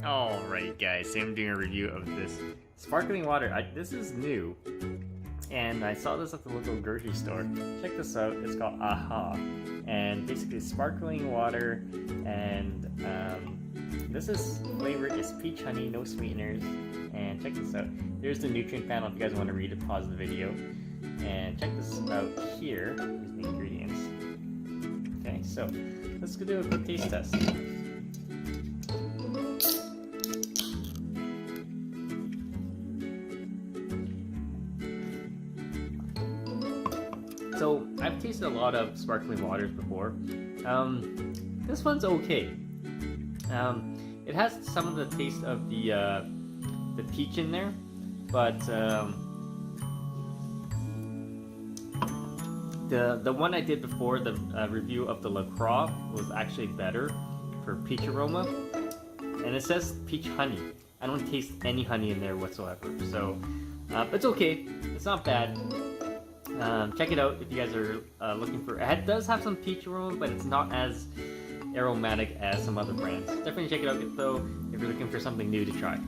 Alright guys, so I'm doing a review of this sparkling water. This is new, and I saw this at the local grocery store. Check this out, it's called AHA, and basically it's sparkling water, and this is flavor is peach honey, no sweeteners, and check this out. Here's the nutrient panel if you guys want to read it, pause the video, and check this out here, here's the ingredients. Okay, so let's go do a quick taste test. So, I've tasted a lot of sparkling waters before. This one's okay. It has some of the taste of the peach in there, but the one I did before, the review of the LaCroix, was actually better for peach aroma. And it says peach honey. I don't taste any honey in there whatsoever, so it's okay. It's not bad. Check it out if you guys are looking for. It does have some peach aroma, but it's not as aromatic as some other brands. Definitely check it out though if you're looking for something new to try.